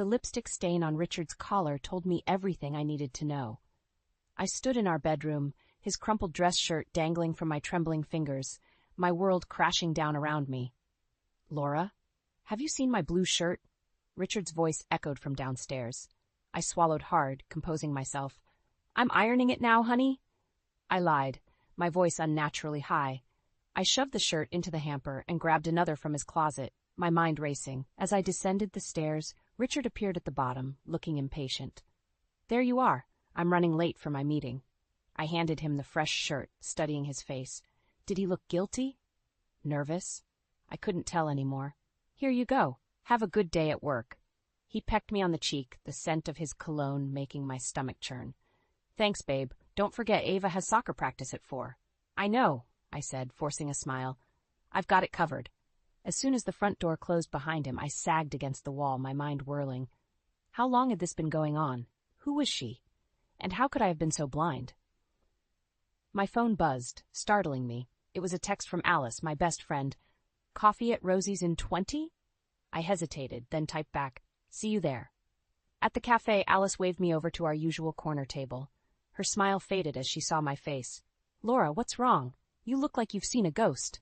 The lipstick stain on Richard's collar told me everything I needed to know. I stood in our bedroom, his crumpled dress shirt dangling from my trembling fingers, my world crashing down around me. "Laura, have you seen my blue shirt?" Richard's voice echoed from downstairs. I swallowed hard, composing myself. "I'm ironing it now, honey." I lied, my voice unnaturally high. I shoved the shirt into the hamper and grabbed another from his closet, my mind racing. As I descended the stairs, Richard appeared at the bottom, looking impatient. "There you are. I'm running late for my meeting." I handed him the fresh shirt, studying his face. Did he look guilty? Nervous? I couldn't tell anymore. "Here you go. Have a good day at work." He pecked me on the cheek, the scent of his cologne making my stomach churn. "Thanks, babe. Don't forget Ava has soccer practice at 4. "I know," I said, forcing a smile. "I've got it covered." As soon as the front door closed behind him, I sagged against the wall, my mind whirling. How long had this been going on? Who was she? And how could I have been so blind? My phone buzzed, startling me. It was a text from Alice, my best friend. "Coffee at Rosie's in 20?" I hesitated, then typed back, "See you there." At the cafe, Alice waved me over to our usual corner table. Her smile faded as she saw my face. "Laura, what's wrong? You look like you've seen a ghost."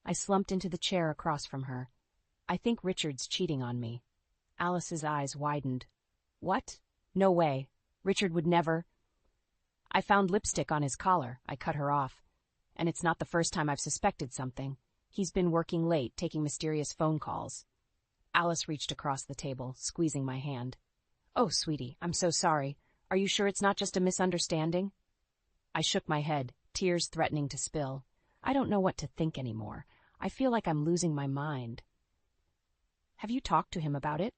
I slumped into the chair across from her. "I think Richard's cheating on me." Alice's eyes widened. "What? No way. Richard would never." "I found lipstick on his collar," I cut her off. "And it's not the first time I've suspected something. He's been working late, taking mysterious phone calls." Alice reached across the table, squeezing my hand. "Oh, sweetie, I'm so sorry. Are you sure it's not just a misunderstanding?" I shook my head, tears threatening to spill. I don't know what to think anymore. I feel like I'm losing my mind. "Have you talked to him about it?"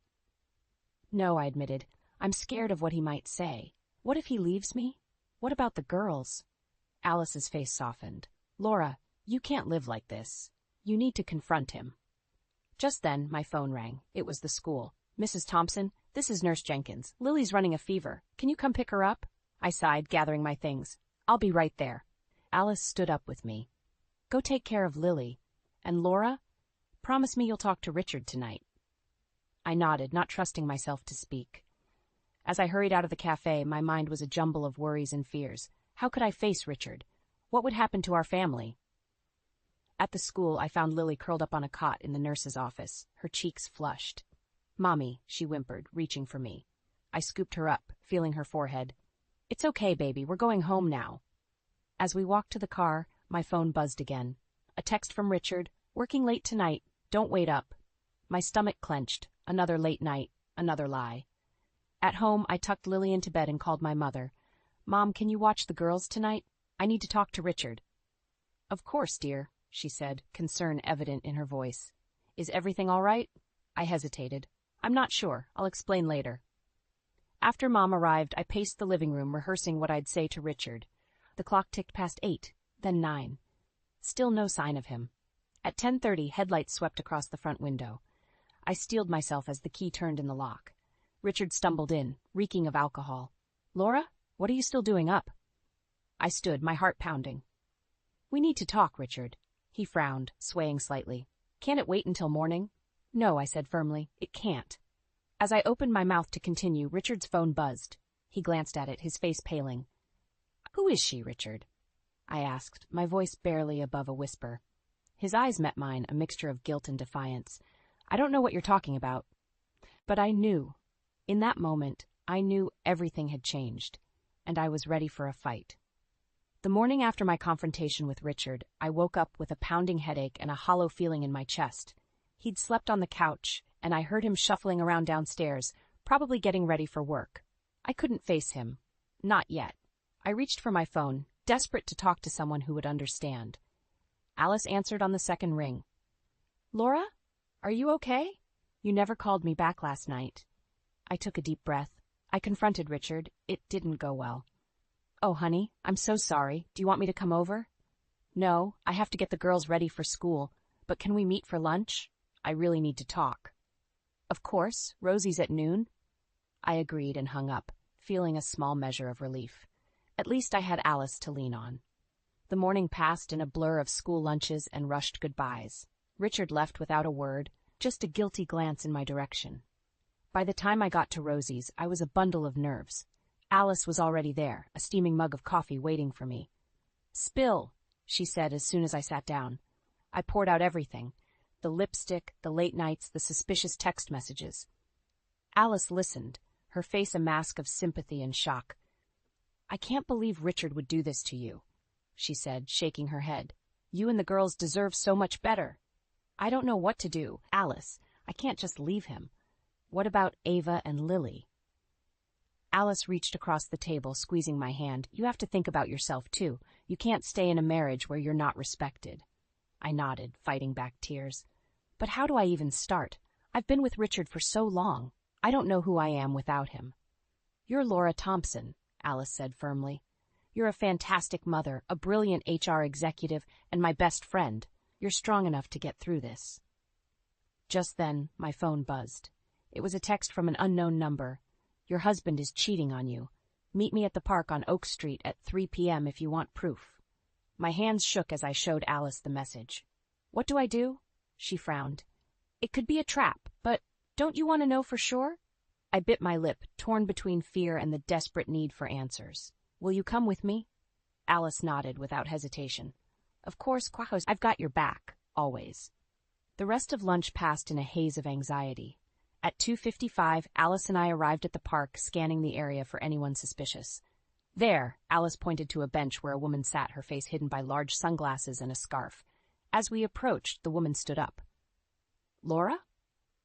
"No," I admitted. "I'm scared of what he might say. What if he leaves me? What about the girls?" Alice's face softened. "Laura, you can't live like this. You need to confront him." Just then, my phone rang. It was the school. "Mrs. Thompson, this is Nurse Jenkins. Lily's running a fever. Can you come pick her up?" I sighed, gathering my things. "I'll be right there." Alice stood up with me. "Go take care of Lily. And Laura, promise me you'll talk to Richard tonight." I nodded, not trusting myself to speak. As I hurried out of the cafe, my mind was a jumble of worries and fears. How could I face Richard? What would happen to our family? At the school, I found Lily curled up on a cot in the nurse's office, her cheeks flushed. "Mommy," she whimpered, reaching for me. I scooped her up, feeling her forehead. "It's okay, baby. We're going home now." As we walked to the car, my phone buzzed again. A text from Richard. "Working late tonight. Don't wait up." My stomach clenched. Another late night. Another lie. At home, I tucked Lily into bed and called my mother. "Mom, can you watch the girls tonight? I need to talk to Richard." "Of course, dear," she said, concern evident in her voice. "Is everything all right?" I hesitated. "I'm not sure. I'll explain later." After Mom arrived, I paced the living room, rehearsing what I'd say to Richard. The clock ticked past 8, then 9. Still no sign of him. At 10:30, headlights swept across the front window. I steeled myself as the key turned in the lock. Richard stumbled in, reeking of alcohol. "Laura, what are you still doing up?" I stood, my heart pounding. "We need to talk, Richard." He frowned, swaying slightly. "Can't it wait until morning?" "No," I said firmly. "It can't." As I opened my mouth to continue, Richard's phone buzzed. He glanced at it, his face paling. "Who is she, Richard?" I asked, my voice barely above a whisper. His eyes met mine, a mixture of guilt and defiance. "I don't know what you're talking about." But I knew. In that moment, I knew everything had changed, and I was ready for a fight. The morning after my confrontation with Richard, I woke up with a pounding headache and a hollow feeling in my chest. He'd slept on the couch, and I heard him shuffling around downstairs, probably getting ready for work. I couldn't face him. Not yet. I reached for my phone, desperate to talk to someone who would understand. Alice answered on the second ring. "Laura? Are you okay? You never called me back last night." I took a deep breath. I confronted Richard. It didn't go well. "Oh, honey, I'm so sorry. Do you want me to come over?" "No, I have to get the girls ready for school. But can we meet for lunch? I really need to talk." "Of course. Rosie's at noon." I agreed and hung up, feeling a small measure of relief. At least I had Alice to lean on. The morning passed in a blur of school lunches and rushed goodbyes. Richard left without a word, just a guilty glance in my direction. By the time I got to Rosie's, I was a bundle of nerves. Alice was already there, a steaming mug of coffee waiting for me. "Spill," she said as soon as I sat down. I poured out everything: the lipstick, the late nights, the suspicious text messages. Alice listened, her face a mask of sympathy and shock. "I can't believe Richard would do this to you," she said, shaking her head. "You and the girls deserve so much better." "I don't know what to do, Alice. I can't just leave him. What about Ava and Lily?" Alice reached across the table, squeezing my hand. "You have to think about yourself, too. You can't stay in a marriage where you're not respected." I nodded, fighting back tears. "But how do I even start? I've been with Richard for so long. I don't know who I am without him." "You're Laura Thompson," Alice said firmly. "You're a fantastic mother, a brilliant HR executive, and my best friend. You're strong enough to get through this." Just then, my phone buzzed. It was a text from an unknown number. "Your husband is cheating on you. Meet me at the park on Oak Street at 3 p.m. if you want proof." My hands shook as I showed Alice the message. "What do I do?" She frowned. "It could be a trap, but don't you want to know for sure?" I bit my lip, torn between fear and the desperate need for answers. "Will you come with me?" Alice nodded without hesitation. "Of course, Quajos, I've got your back, always." The rest of lunch passed in a haze of anxiety. At 2:55, Alice and I arrived at the park, scanning the area for anyone suspicious. "There," Alice pointed to a bench where a woman sat, her face hidden by large sunglasses and a scarf. As we approached, the woman stood up. "Laura?"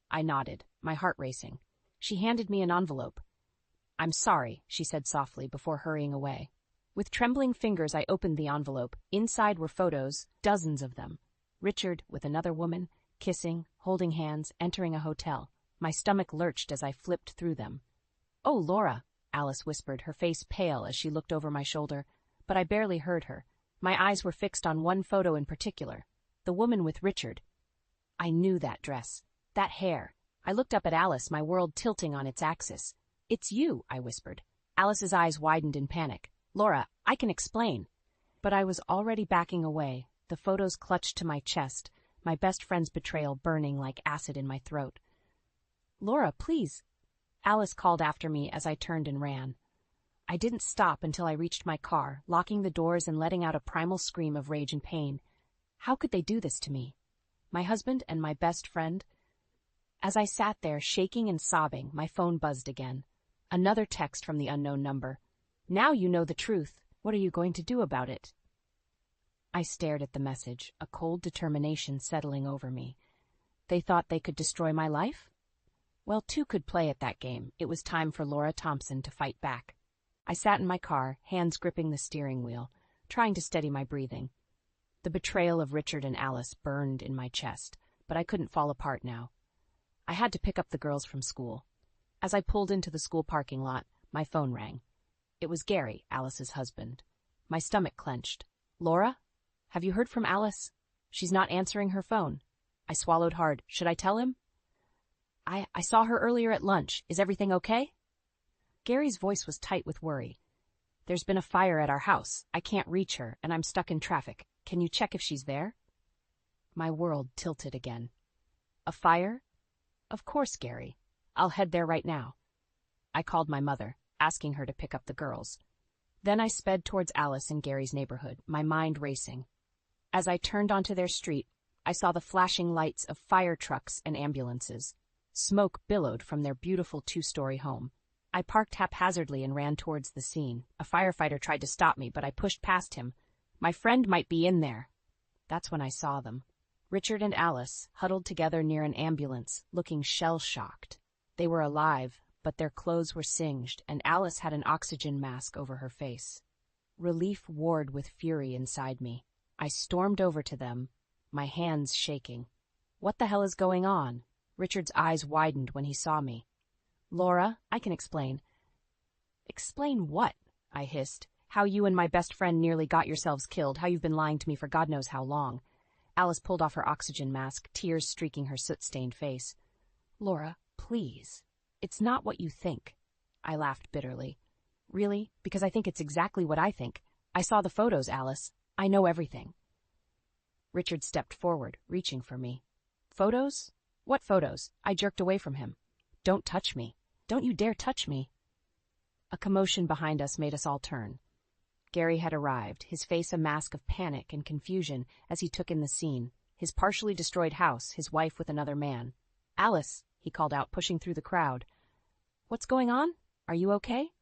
I nodded, my heart racing. She handed me an envelope. "I'm sorry," she said softly before hurrying away. With trembling fingers, I opened the envelope. Inside were photos, dozens of them. Richard with another woman, kissing, holding hands, entering a hotel. My stomach lurched as I flipped through them. "Oh, Laura," Alice whispered, her face pale as she looked over my shoulder, but I barely heard her. My eyes were fixed on one photo in particular, the woman with Richard. I knew that dress, that hair. I looked up at Alice, my world tilting on its axis. "It's you," I whispered. Alice's eyes widened in panic. "Laura, I can explain." But I was already backing away, the photos clutched to my chest, my best friend's betrayal burning like acid in my throat. "Laura, please," Alice called after me as I turned and ran. I didn't stop until I reached my car, locking the doors and letting out a primal scream of rage and pain. How could they do this to me? My husband and my best friend? As I sat there, shaking and sobbing, my phone buzzed again. Another text from the unknown number. "Now you know the truth. What are you going to do about it?" I stared at the message, a cold determination settling over me. They thought they could destroy my life? Well, two could play at that game. It was time for Laura Thompson to fight back. I sat in my car, hands gripping the steering wheel, trying to steady my breathing. The betrayal of Richard and Alice burned in my chest, but I couldn't fall apart now. I had to pick up the girls from school. As I pulled into the school parking lot, my phone rang. It was Gary, Alice's husband. My stomach clenched. "Laura? Have you heard from Alice? She's not answering her phone." I swallowed hard. Should I tell him? I saw her earlier at lunch. Is everything okay?" Gary's voice was tight with worry. "There's been a fire at our house. I can't reach her, and I'm stuck in traffic. Can you check if she's there?" My world tilted again. "A fire? Of course, Gary. I'll head there right now." I called my mother, asking her to pick up the girls. Then I sped towards Alice and Gary's neighborhood, my mind racing. As I turned onto their street, I saw the flashing lights of fire trucks and ambulances. Smoke billowed from their beautiful two-story home. I parked haphazardly and ran towards the scene. A firefighter tried to stop me, but I pushed past him. My friend might be in there. That's when I saw them. Richard and Alice, huddled together near an ambulance, looking shell-shocked. They were alive, but their clothes were singed, and Alice had an oxygen mask over her face. Relief warred with fury inside me. I stormed over to them, my hands shaking. "What the hell is going on?" Richard's eyes widened when he saw me. "Laura, I can explain." "Explain what?" I hissed. "How you and my best friend nearly got yourselves killed, how you've been lying to me for God knows how long." Alice pulled off her oxygen mask, tears streaking her soot-stained face. "Laura, please. It's not what you think." I laughed bitterly. "Really? Because I think it's exactly what I think. I saw the photos, Alice. I know everything." Richard stepped forward, reaching for me. "Photos? What photos?" I jerked away from him. "Don't touch me. Don't you dare touch me." A commotion behind us made us all turn. Gary had arrived, his face a mask of panic and confusion as he took in the scene, his partially destroyed house, his wife with another man. "Alice," he called out, pushing through the crowd. "What's going on? Are you okay?"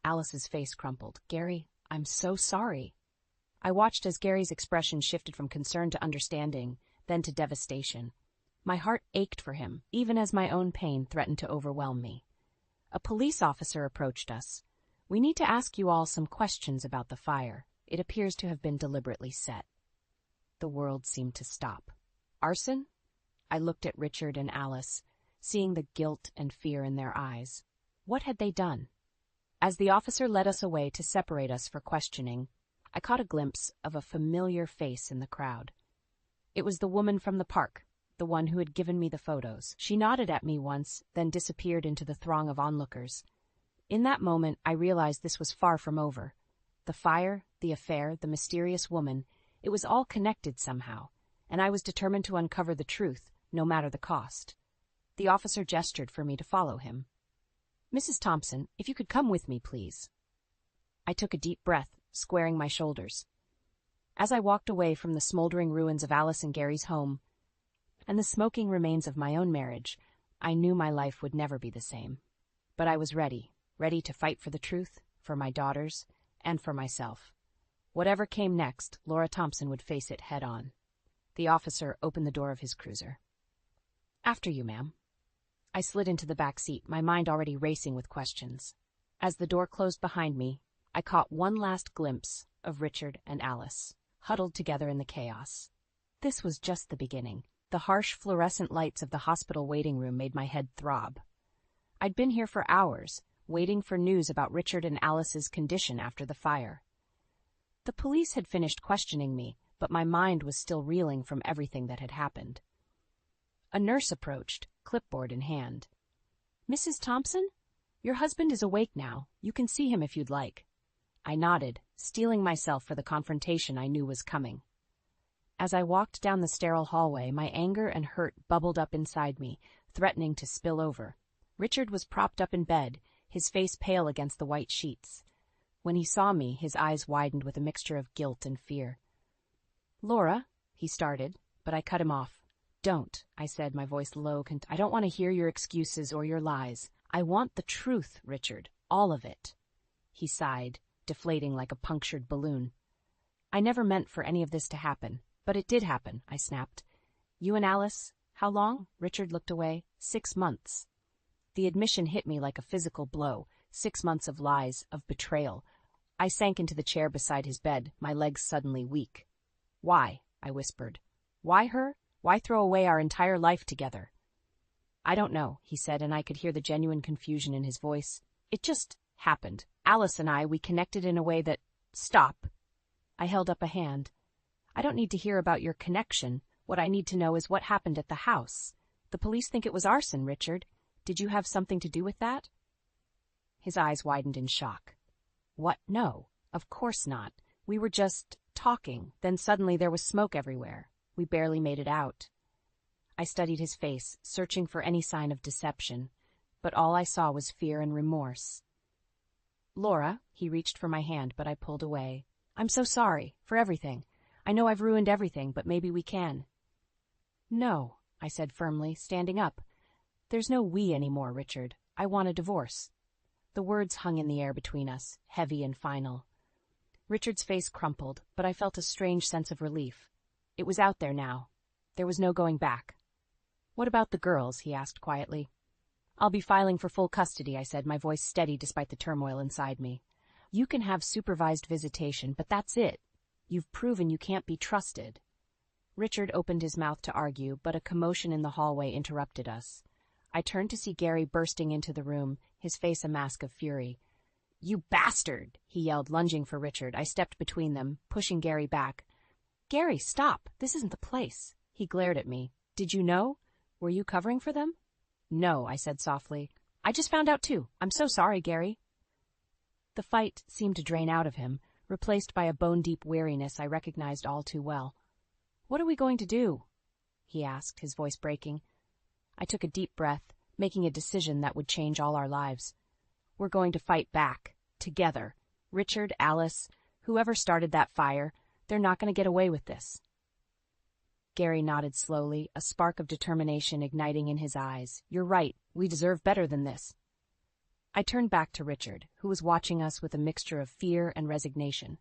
Alice's face crumpled. "Gary, I'm so sorry." I watched as Gary's expression shifted from concern to understanding, then to devastation. My heart ached for him, even as my own pain threatened to overwhelm me. A police officer approached us. "We need to ask you all some questions about the fire. It appears to have been deliberately set." The world seemed to stop. "Arson?" I looked at Richard and Alice, seeing the guilt and fear in their eyes. What had they done? As the officer led us away to separate us for questioning, I caught a glimpse of a familiar face in the crowd. It was the woman from the park, the one who had given me the photos. She nodded at me once, then disappeared into the throng of onlookers. In that moment, I realized this was far from over. The fire, the affair, the mysterious woman, it was all connected somehow, and I was determined to uncover the truth, no matter the cost. The officer gestured for me to follow him. "Mrs. Thompson, if you could come with me, please." I took a deep breath, squaring my shoulders. As I walked away from the smoldering ruins of Alice and Gary's home, and the smoking remains of my own marriage, I knew my life would never be the same. But I was ready to fight for the truth, for my daughters, and for myself. Whatever came next, Laura Thompson would face it head-on. The officer opened the door of his cruiser. "After you, ma'am." I slid into the back seat, my mind already racing with questions. As the door closed behind me, I caught one last glimpse of Richard and Alice, huddled together in the chaos. This was just the beginning. The harsh fluorescent lights of the hospital waiting room made my head throb. I'd been here for hours, waiting for news about Richard and Alice's condition after the fire. The police had finished questioning me, but my mind was still reeling from everything that had happened. A nurse approached, clipboard in hand. "Mrs. Thompson? Your husband is awake now. You can see him if you'd like." I nodded, steeling myself for the confrontation I knew was coming. As I walked down the sterile hallway, my anger and hurt bubbled up inside me, threatening to spill over. Richard was propped up in bed, his face pale against the white sheets. When he saw me, his eyes widened with a mixture of guilt and fear. "Laura," he started, but I cut him off. "Don't," I said, my voice low. "I don't want to hear your excuses or your lies. I want the truth, Richard, all of it." He sighed, deflating like a punctured balloon. "I never meant for any of this to happen, but it did happen," I snapped. "You and Alice, how long?" Richard looked away. 6 months. The admission hit me like a physical blow. 6 months of lies, of betrayal. I sank into the chair beside his bed, my legs suddenly weak. "Why?" I whispered. "Why her? Why throw away our entire life together?" "I don't know," he said, and I could hear the genuine confusion in his voice. "It just happened. Alice and I, we connected in a way that—" "Stop." I held up a hand. "I don't need to hear about your connection. What I need to know is what happened at the house. The police think it was arson, Richard. Did you have something to do with that?" His eyes widened in shock. "What? No, of course not. We were just talking. Then suddenly there was smoke everywhere. We barely made it out." I studied his face, searching for any sign of deception, but all I saw was fear and remorse. "Laura," he reached for my hand, but I pulled away. "I'm so sorry, for everything. I know I've ruined everything, but maybe we can." "No," I said firmly, standing up. "There's no we anymore, Richard. I want a divorce." The words hung in the air between us, heavy and final. Richard's face crumpled, but I felt a strange sense of relief. It was out there now. There was no going back. "What about the girls?" he asked quietly. "I'll be filing for full custody," I said, my voice steady despite the turmoil inside me. "You can have supervised visitation, but that's it. You've proven you can't be trusted." Richard opened his mouth to argue, but a commotion in the hallway interrupted us. I turned to see Gary bursting into the room, his face a mask of fury. "You bastard!" he yelled, lunging for Richard. I stepped between them, pushing Gary back. "Gary, stop! This isn't the place." He glared at me. "Did you know? Were you covering for them?" "No," I said softly. "I just found out too. I'm so sorry, Gary." The fight seemed to drain out of him, replaced by a bone-deep weariness I recognized all too well. "What are we going to do?" he asked, his voice breaking. I took a deep breath, making a decision that would change all our lives. We're going to fight back, together. Richard, Alice, whoever started that fire, they're not going to get away with this. Gary nodded slowly, a spark of determination igniting in his eyes. You're right, we deserve better than this. I turned back to Richard, who was watching us with a mixture of fear and resignation.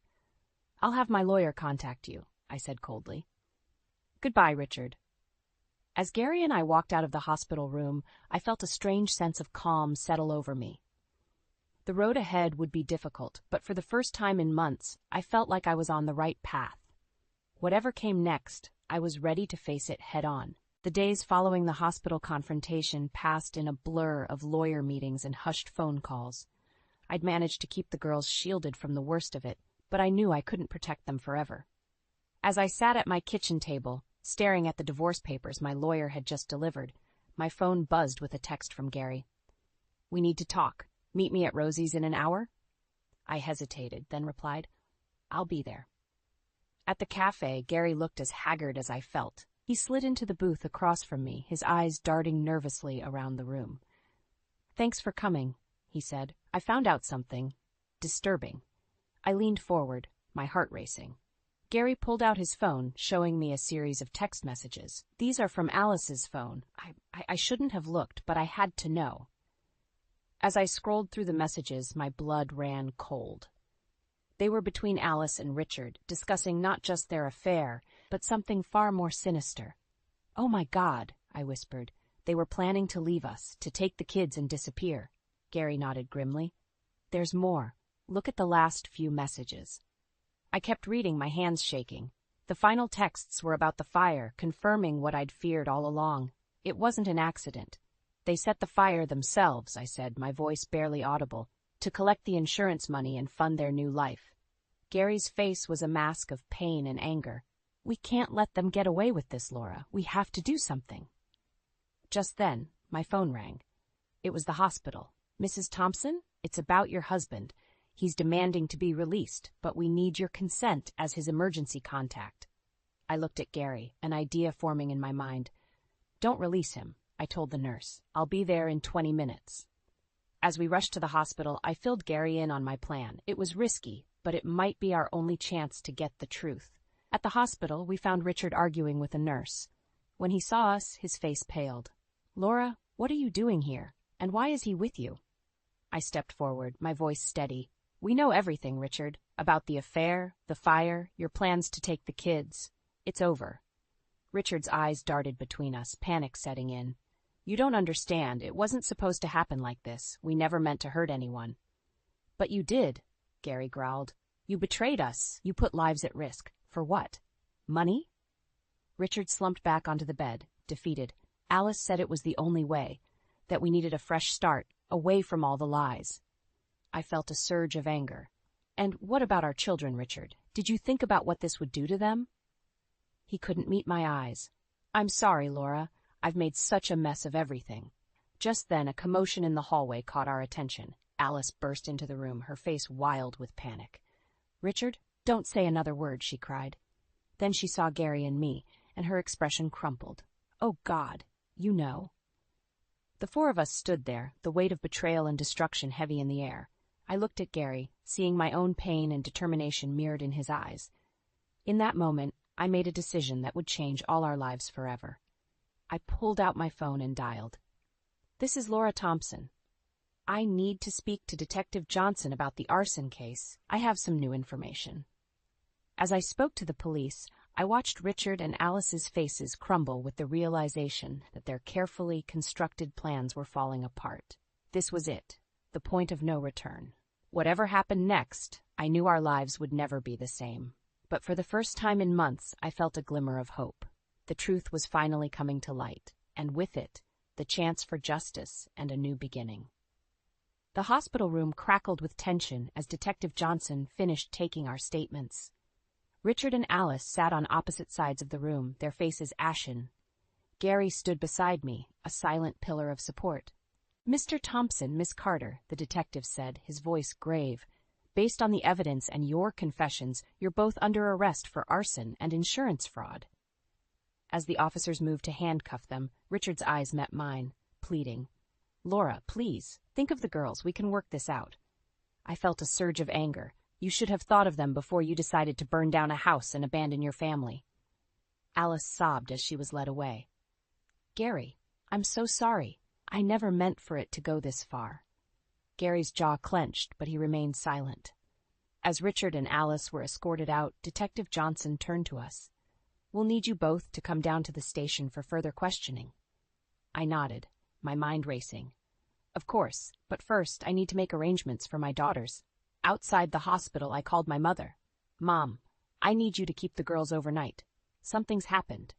I'll have my lawyer contact you, I said coldly. Goodbye, Richard. As Gary and I walked out of the hospital room, I felt a strange sense of calm settle over me. The road ahead would be difficult, but for the first time in months, I felt like I was on the right path. Whatever came next, I was ready to face it head-on. The days following the hospital confrontation passed in a blur of lawyer meetings and hushed phone calls. I'd managed to keep the girls shielded from the worst of it, but I knew I couldn't protect them forever. As I sat at my kitchen table, staring at the divorce papers my lawyer had just delivered, my phone buzzed with a text from Gary. We need to talk. Meet me at Rosie's in an hour? I hesitated, then replied, I'll be there. At the cafe, Gary looked as haggard as I felt. He slid into the booth across from me, his eyes darting nervously around the room. Thanks for coming, he said. I found out something disturbing. I leaned forward, my heart racing. Gary pulled out his phone, showing me a series of text messages. These are from Alice's phone. I shouldn't have looked, but I had to know. As I scrolled through the messages, my blood ran cold. They were between Alice and Richard, discussing not just their affair, but something far more sinister. Oh my God, I whispered. They were planning to leave us, to take the kids and disappear. Gary nodded grimly. There's more. Look at the last few messages. I kept reading, my hands shaking. The final texts were about the fire, confirming what I'd feared all along. It wasn't an accident. They set the fire themselves, I said, my voice barely audible, to collect the insurance money and fund their new life. Gary's face was a mask of pain and anger. We can't let them get away with this, Laura. We have to do something. Just then, my phone rang. It was the hospital. Mrs. Thompson, it's about your husband. He's demanding to be released, but we need your consent as his emergency contact. I looked at Gary, an idea forming in my mind. Don't release him, I told the nurse. I'll be there in 20 minutes. As we rushed to the hospital, I filled Gary in on my plan. It was risky, but it might be our only chance to get the truth. At the hospital, we found Richard arguing with a nurse. When he saw us, his face paled. Laura, what are you doing here? And why is he with you? I stepped forward, my voice steady. We know everything, Richard. About the affair, the fire, your plans to take the kids. It's over. Richard's eyes darted between us, panic setting in. You don't understand. It wasn't supposed to happen like this. We never meant to hurt anyone. But you did, Gary growled. You betrayed us. You put lives at risk. For what? Money? Richard slumped back onto the bed, defeated. Alice said it was the only way, that we needed a fresh start, away from all the lies. I felt a surge of anger. And what about our children, Richard? Did you think about what this would do to them? He couldn't meet my eyes. I'm sorry, Laura. I've made such a mess of everything. Just then, a commotion in the hallway caught our attention. Alice burst into the room, her face wild with panic. Richard, don't say another word, she cried. Then she saw Gary and me, and her expression crumpled. Oh, God, you know. The four of us stood there, the weight of betrayal and destruction heavy in the air. I looked at Gary, seeing my own pain and determination mirrored in his eyes. In that moment, I made a decision that would change all our lives forever. I pulled out my phone and dialed. This is Laura Thompson. I need to speak to Detective Johnson about the arson case. I have some new information. As I spoke to the police, I watched Richard and Alice's faces crumble with the realization that their carefully constructed plans were falling apart. This was it, the point of no return. Whatever happened next, I knew our lives would never be the same. But for the first time in months, I felt a glimmer of hope. The truth was finally coming to light, and with it, the chance for justice and a new beginning. The hospital room crackled with tension as Detective Johnson finished taking our statements. Richard and Alice sat on opposite sides of the room, their faces ashen. Gary stood beside me, a silent pillar of support. Mr. Thompson, Miss Carter, the detective said, his voice grave. Based on the evidence and your confessions, you're both under arrest for arson and insurance fraud. As the officers moved to handcuff them, Richard's eyes met mine, pleading. Laura, please, think of the girls. We can work this out. I felt a surge of anger. You should have thought of them before you decided to burn down a house and abandon your family. Alice sobbed as she was led away. Gary, I'm so sorry. I never meant for it to go this far. Gary's jaw clenched, but he remained silent. As Richard and Alice were escorted out, Detective Johnson turned to us. We'll need you both to come down to the station for further questioning. I nodded, my mind racing. Of course, but first I need to make arrangements for my daughters. Outside the hospital, I called my mother. Mom, I need you to keep the girls overnight. Something's happened.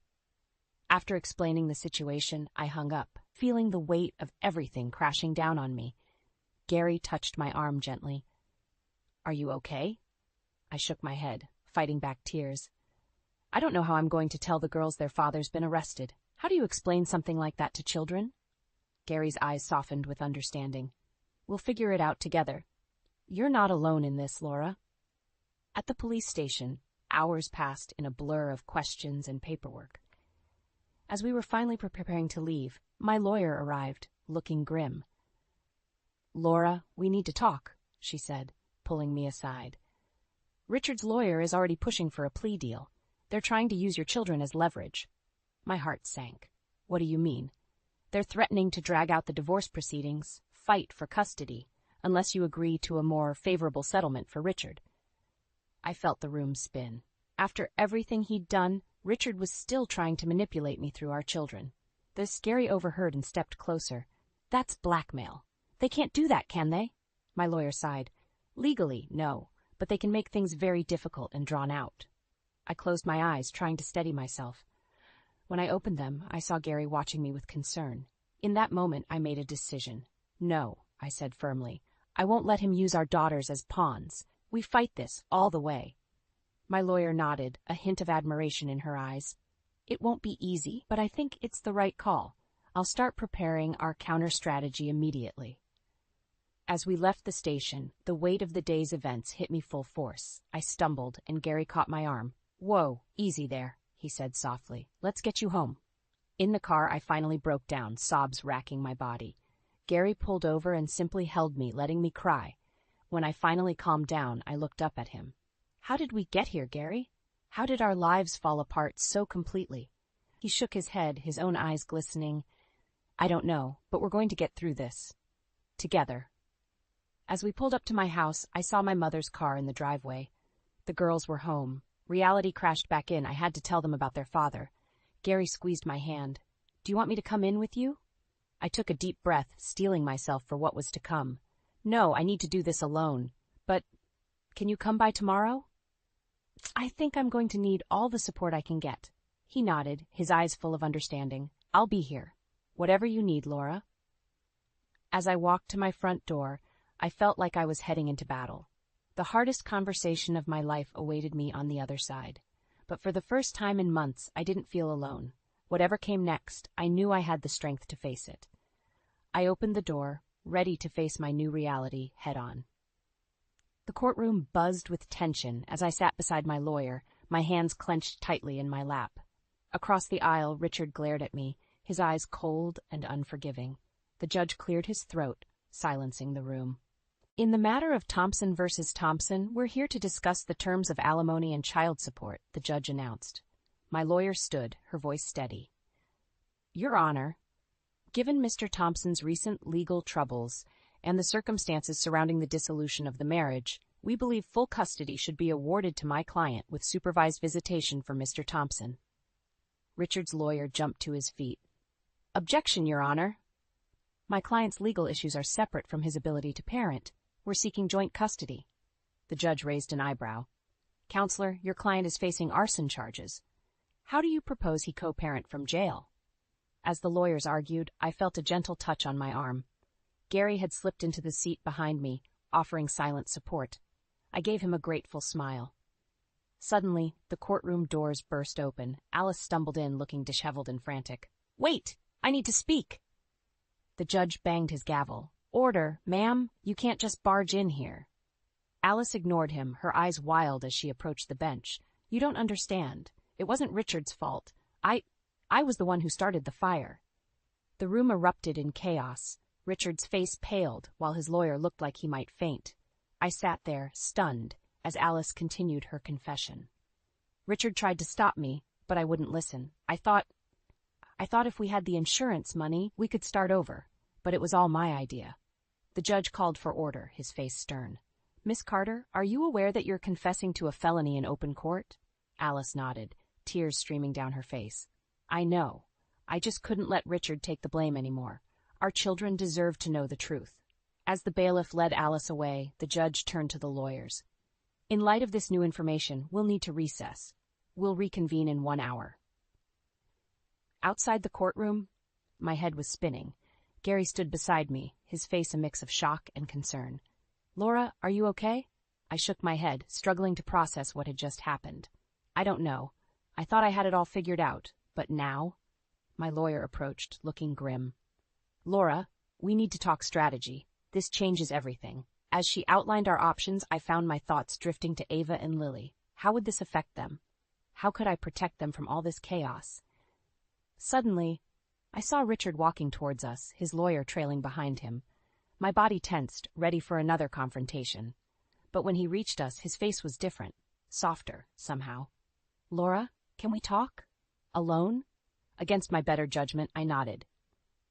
After explaining the situation, I hung up, feeling the weight of everything crashing down on me. Gary touched my arm gently. Are you okay? I shook my head, fighting back tears. I don't know how I'm going to tell the girls their father's been arrested. How do you explain something like that to children? Gary's eyes softened with understanding. We'll figure it out together. You're not alone in this, Laura. At the police station, hours passed in a blur of questions and paperwork. As we were finally preparing to leave, my lawyer arrived, looking grim. Laura, we need to talk, she said, pulling me aside. Richard's lawyer is already pushing for a plea deal. They're trying to use your children as leverage. My heart sank. What do you mean? They're threatening to drag out the divorce proceedings, fight for custody, unless you agree to a more favorable settlement for Richard. I felt the room spin. After everything he'd done, Richard was still trying to manipulate me through our children. Gary overheard and stepped closer. That's blackmail. They can't do that, can they? My lawyer sighed. Legally, no, but they can make things very difficult and drawn out. I closed my eyes, trying to steady myself. When I opened them, I saw Gary watching me with concern. In that moment, I made a decision. No, I said firmly. I won't let him use our daughters as pawns. We fight this all the way. My lawyer nodded, a hint of admiration in her eyes. It won't be easy, but I think it's the right call. I'll start preparing our counter-strategy immediately. As we left the station, the weight of the day's events hit me full force. I stumbled, and Gary caught my arm. Whoa, easy there, he said softly. Let's get you home. In the car, I finally broke down, sobs racking my body. Gary pulled over and simply held me, letting me cry. When I finally calmed down, I looked up at him. How did we get here, Gary? How did our lives fall apart so completely? He shook his head, his own eyes glistening. I don't know, but we're going to get through this. Together. As we pulled up to my house, I saw my mother's car in the driveway. The girls were home. Reality crashed back in. I had to tell them about their father. Gary squeezed my hand. Do you want me to come in with you? I took a deep breath, steeling myself for what was to come. No, I need to do this alone. But can you come by tomorrow? I think I'm going to need all the support I can get. He nodded, his eyes full of understanding. I'll be here. Whatever you need, Laura. As I walked to my front door, I felt like I was heading into battle. The hardest conversation of my life awaited me on the other side. But for the first time in months, I didn't feel alone. Whatever came next, I knew I had the strength to face it. I opened the door, ready to face my new reality head-on. The courtroom buzzed with tension as I sat beside my lawyer, my hands clenched tightly in my lap. Across the aisle, Richard glared at me, his eyes cold and unforgiving. The judge cleared his throat, silencing the room. In the matter of Thompson versus Thompson, we're here to discuss the terms of alimony and child support, the judge announced. My lawyer stood, her voice steady. Your Honor, given Mr. Thompson's recent legal troubles and the circumstances surrounding the dissolution of the marriage, we believe full custody should be awarded to my client with supervised visitation for Mr. Thompson. Richard's lawyer jumped to his feet. Objection, Your Honor. My client's legal issues are separate from his ability to parent. We're seeking joint custody. The judge raised an eyebrow. Counselor, your client is facing arson charges. How do you propose he co-parent from jail? As the lawyers argued, I felt a gentle touch on my arm. Gary had slipped into the seat behind me, offering silent support. I gave him a grateful smile. Suddenly, the courtroom doors burst open. Alice stumbled in, looking disheveled and frantic. Wait! I need to speak! The judge banged his gavel. Order, ma'am, you can't just barge in here. Alice ignored him, her eyes wild as she approached the bench. You don't understand. It wasn't Richard's fault. I was the one who started the fire. The room erupted in chaos. Richard's face paled, while his lawyer looked like he might faint. I sat there, stunned, as Alice continued her confession. Richard tried to stop me, but I wouldn't listen. I thought if we had the insurance money, we could start over, but it was all my idea. The judge called for order, his face stern. Miss Carter, are you aware that you're confessing to a felony in open court? Alice nodded, tears streaming down her face. I know. I just couldn't let Richard take the blame anymore. Our children deserve to know the truth. As the bailiff led Alice away, the judge turned to the lawyers. In light of this new information, we'll need to recess. We'll reconvene in 1 hour. Outside the courtroom, my head was spinning. Gary stood beside me, his face a mix of shock and concern. Laura, are you okay? I shook my head, struggling to process what had just happened. I don't know. I thought I had it all figured out, but now? My lawyer approached, looking grim. Laura, we need to talk strategy. This changes everything. As she outlined our options, I found my thoughts drifting to Ava and Lily. How would this affect them? How could I protect them from all this chaos? Suddenly, I saw Richard walking towards us, his lawyer trailing behind him. My body tensed, ready for another confrontation. But when he reached us, his face was different, softer, somehow. Laura, can we talk? Alone? Against my better judgment, I nodded.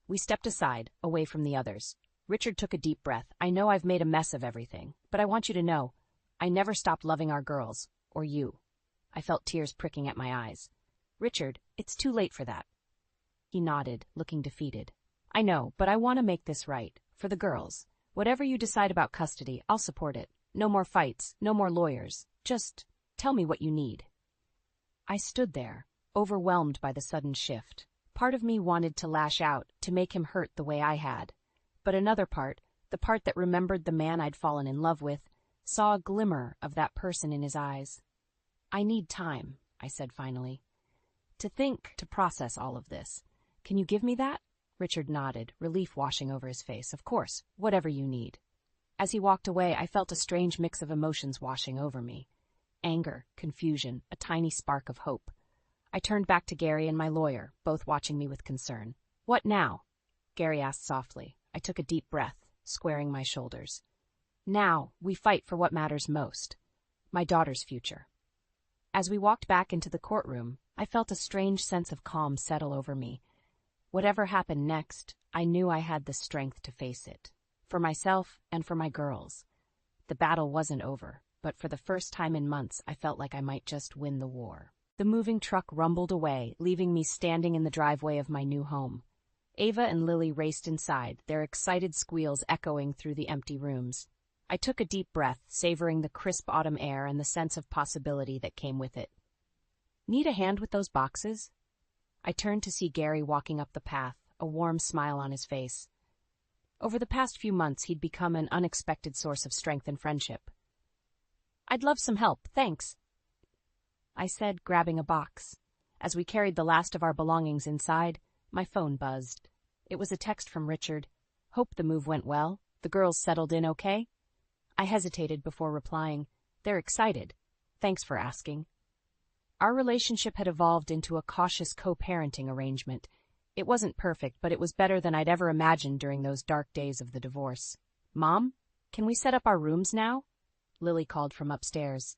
We stepped aside, away from the others. Richard took a deep breath. I know I've made a mess of everything, but I want you to know, I never stopped loving our girls, or you. I felt tears pricking at my eyes. Richard, it's too late for that. He nodded, looking defeated. I know, but I want to make this right. For the girls. Whatever you decide about custody, I'll support it. No more fights, no more lawyers. Just tell me what you need. I stood there, overwhelmed by the sudden shift. Part of me wanted to lash out, to make him hurt the way I had. But another part, the part that remembered the man I'd fallen in love with, saw a glimmer of that person in his eyes. I need time, I said finally. To think, to process all of this. Can you give me that? Richard nodded, relief washing over his face. Of course, whatever you need. As he walked away, I felt a strange mix of emotions washing over me. Anger, confusion, a tiny spark of hope. I turned back to Gary and my lawyer, both watching me with concern. What now? Gary asked softly. I took a deep breath, squaring my shoulders. Now, we fight for what matters most. My daughter's future. As we walked back into the courtroom, I felt a strange sense of calm settle over me. Whatever happened next, I knew I had the strength to face it. For myself and for my girls. The battle wasn't over, but for the first time in months, I felt like I might just win the war. The moving truck rumbled away, leaving me standing in the driveway of my new home. Ava and Lily raced inside, their excited squeals echoing through the empty rooms. I took a deep breath, savoring the crisp autumn air and the sense of possibility that came with it. Need a hand with those boxes? I turned to see Gary walking up the path, a warm smile on his face. Over the past few months, he'd become an unexpected source of strength and friendship. I'd love some help, thanks, I said, grabbing a box. As we carried the last of our belongings inside, my phone buzzed. It was a text from Richard. Hope the move went well. The girls settled in okay? I hesitated before replying. They're excited. Thanks for asking. Our relationship had evolved into a cautious co-parenting arrangement. It wasn't perfect, but it was better than I'd ever imagined during those dark days of the divorce. Mom, can we set up our rooms now? Lily called from upstairs.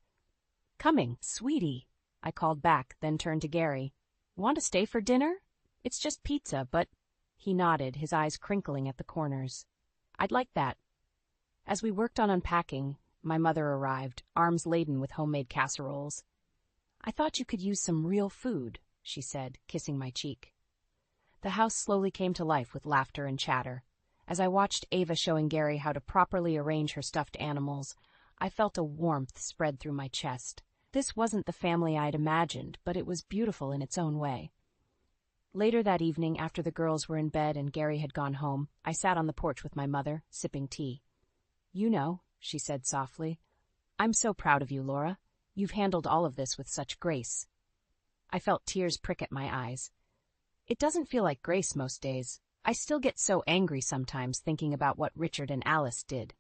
Coming, sweetie, I called back, then turned to Gary. Want to stay for dinner? It's just pizza, but... He nodded, his eyes crinkling at the corners. I'd like that. As we worked on unpacking, my mother arrived, arms laden with homemade casseroles. I thought you could use some real food, she said, kissing my cheek. The house slowly came to life with laughter and chatter. As I watched Ava showing Gary how to properly arrange her stuffed animals, I felt a warmth spread through my chest. This wasn't the family I'd imagined, but it was beautiful in its own way. Later that evening, after the girls were in bed and Gary had gone home, I sat on the porch with my mother, sipping tea. You know, she said softly, I'm so proud of you, Laura. You've handled all of this with such grace. I felt tears prick at my eyes. It doesn't feel like grace most days. I still get so angry sometimes thinking about what Richard and Alice did.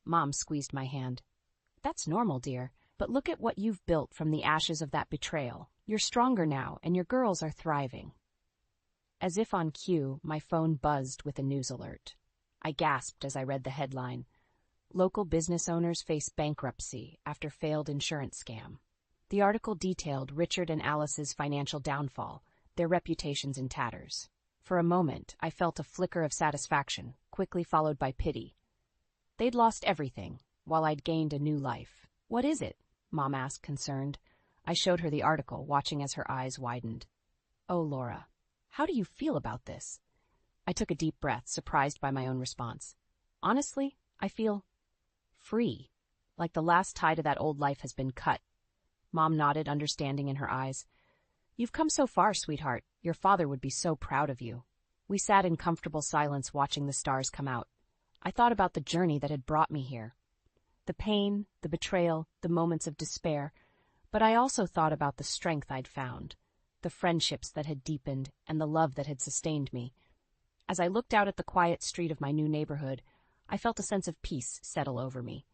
Mom squeezed my hand. That's normal, dear, but look at what you've built from the ashes of that betrayal. You're stronger now, and your girls are thriving. As if on cue, my phone buzzed with a news alert. I gasped as I read the headline. Local business owners face bankruptcy after failed insurance scam. The article detailed Richard and Alice's financial downfall, their reputations in tatters. For a moment, I felt a flicker of satisfaction, quickly followed by pity. They'd lost everything, while I'd gained a new life. What is it? Mom asked, concerned. I showed her the article, watching as her eyes widened. Oh, Laura, how do you feel about this? I took a deep breath, surprised by my own response. Honestly, I feel free, like the last tie to that old life has been cut. Mom nodded, understanding in her eyes. You've come so far, sweetheart. Your father would be so proud of you. We sat in comfortable silence watching the stars come out. I thought about the journey that had brought me here. The pain, the betrayal, the moments of despair. But I also thought about the strength I'd found, the friendships that had deepened, and the love that had sustained me. As I looked out at the quiet street of my new neighborhood, I felt a sense of peace settle over me.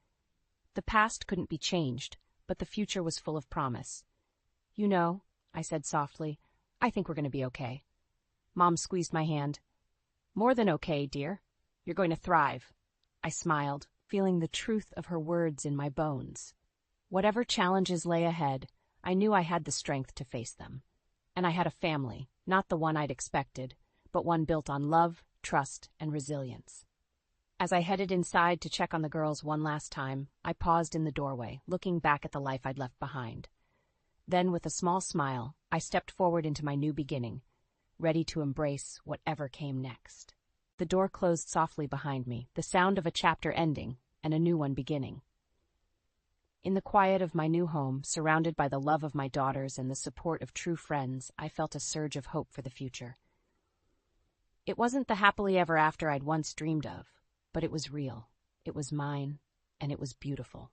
The past couldn't be changed, but the future was full of promise. You know, I said softly, I think we're going to be okay. Mom squeezed my hand. More than okay, dear. You're going to thrive. I smiled, feeling the truth of her words in my bones. Whatever challenges lay ahead, I knew I had the strength to face them. And I had a family, not the one I'd expected, but one built on love, trust, and resilience. As I headed inside to check on the girls one last time, I paused in the doorway, looking back at the life I'd left behind. Then, with a small smile, I stepped forward into my new beginning, ready to embrace whatever came next. The door closed softly behind me, the sound of a chapter ending and a new one beginning. In the quiet of my new home, surrounded by the love of my daughters and the support of true friends, I felt a surge of hope for the future. It wasn't the happily ever after I'd once dreamed of, but it was real, it was mine, and it was beautiful.